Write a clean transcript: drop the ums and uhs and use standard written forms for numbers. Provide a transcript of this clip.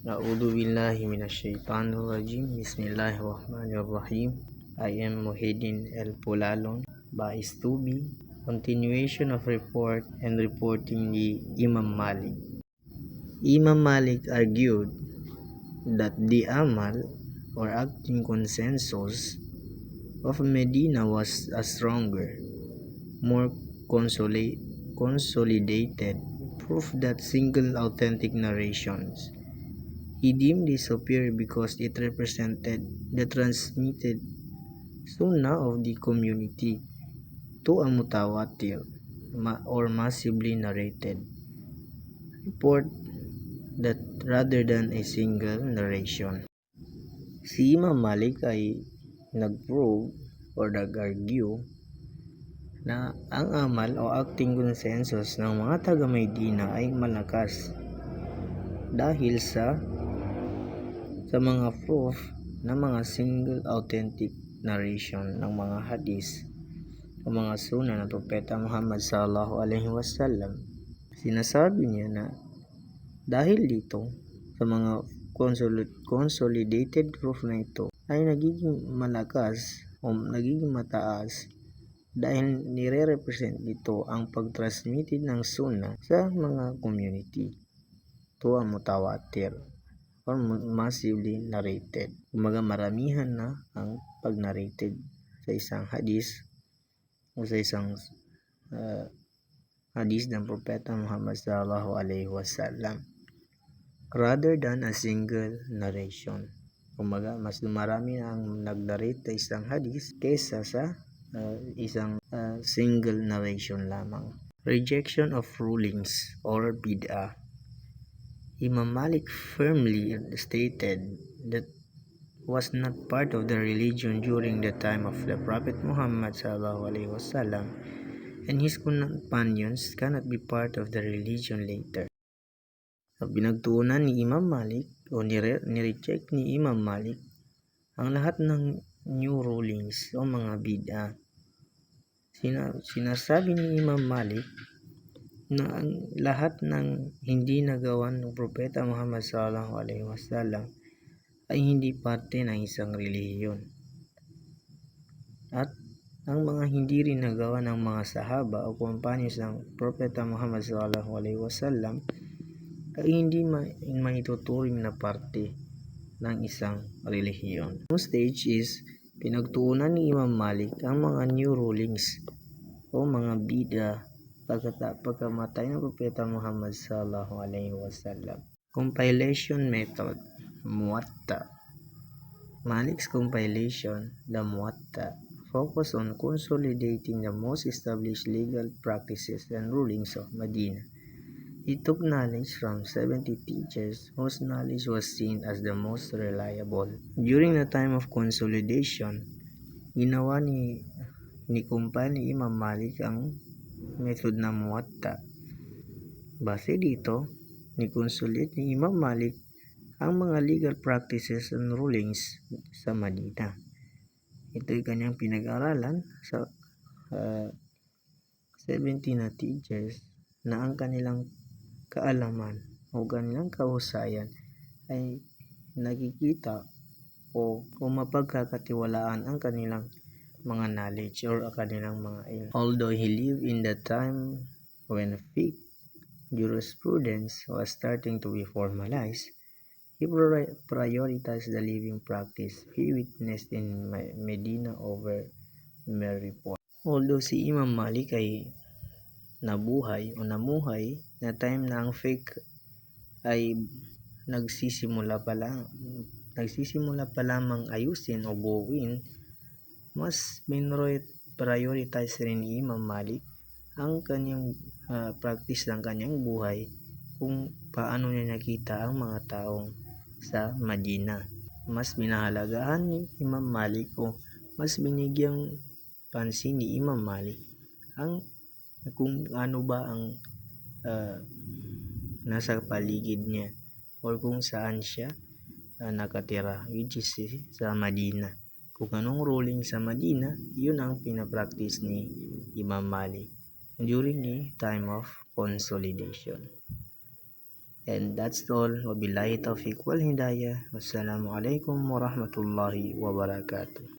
A'udhu billahi minasyaitanir rajim. Bismillahirrahmanirrahim. I am Muhyiddin El Pulalon, Bais Tubi. Continuation of report and reporting the Imam Malik. Imam Malik argued that the amal or acting consensus of Medina was a stronger, more consolidated proof that single authentic narrations. He deemed this superior because it represented the transmitted sunnah of the community to a mutawatir or massively narrated report that rather than a single narration. Si Imam Malik ay nag-prove or nag-argue na ang amal o acting consensus ng mga taga-Medina ay malakas dahil sa mga proof ng mga single authentic narration ng mga hadis o mga sunnah ng Propeta Muhammad sallallahu alaihi wasallam. Sinasabi niya na dahil dito sa mga consolidated proof na ito ay nagiging malakas o nagiging mataas dahil nire-represent dito ang pag-transmitted ng sunnah sa mga community to a mutawatir or massively narrated. Kumaga maramihan na ang pag-narrated sa isang hadis o sa isang hadis ng Propeta Muhammad sallallahu alaihi wasallam rather than a single narration. Kumaga mas marami na ang nag-narrate sa isang hadis kaysa sa isang single narration lamang. Rejection of rulings or bid'ah. Imam Malik firmly stated that was not part of the religion during the time of the Prophet Muhammad sallallahu alaihi wasallam, and his companions cannot be part of the religion later. So, pinagtuunan ni Imam Malik o nireject ni Imam Malik ang lahat ng new rulings o mga bid'ah. Sinasabi ni Imam Malik na ang lahat ng hindi nagawa ng Propeta Muhammad sallallahu alaihi wasallam ay hindi parte ng isang relihiyon. At ang mga hindi rin nagawa ng mga sahaba o companions ng Propeta Muhammad sallallahu alaihi wasallam ay hindi maituturing na parte ng isang relihiyon. Ang stage is pinagtuunan ni Imam Malik ang mga new rulings o mga bid'ah pagkamatay ng Propeta Muhammad sallallahu alaihi wasallam. Compilation method. Muwatta. Malik's compilation, the Muwatta, focus on consolidating the most established legal practices and rulings of Medina. He took knowledge from 70 teachers whose knowledge was seen as the most reliable. During the time of consolidation, ginawa ni-compile ni Imam Malik ang method na Muwatta. Base dito, ni-consolidate ni Imam Malik ang mga legal practices and rulings sa Madina. Ito'y kanyang pinag-aralan sa 70 na teachers na ang kanilang kaalaman o kanilang kahusayan ay nakikita o mapagkakatiwalaan ang kanilang mga knowledge or kanilang mga ilm. Although he lived in the time when fiqh jurisprudence was starting to be formalized, he prioritized the living practice he witnessed in Medina over mere report. Although si Imam Malik ay namuhay na time na ang fiqh ay nagsisimula pa lamang ayusin o buuin, mas prioritize rin ni Imam Malik ang kanyang practice ng kanyang buhay kung paano niya nakita ang mga taong sa Madina. Mas binahalagahan ni Imam Malik o mas binigyang pansin ni Imam Malik ang kung ano ba ang nasa paligid niya or kung saan siya nakatira, which is sa Madina. Kung anong ruling sa Madina, yun ang pinapractice ni Imam Malik during the time of consolidation. And that's all. Wabillahi taufiq wal hidayah. Wassalamualaikum warahmatullahi wabarakatuh.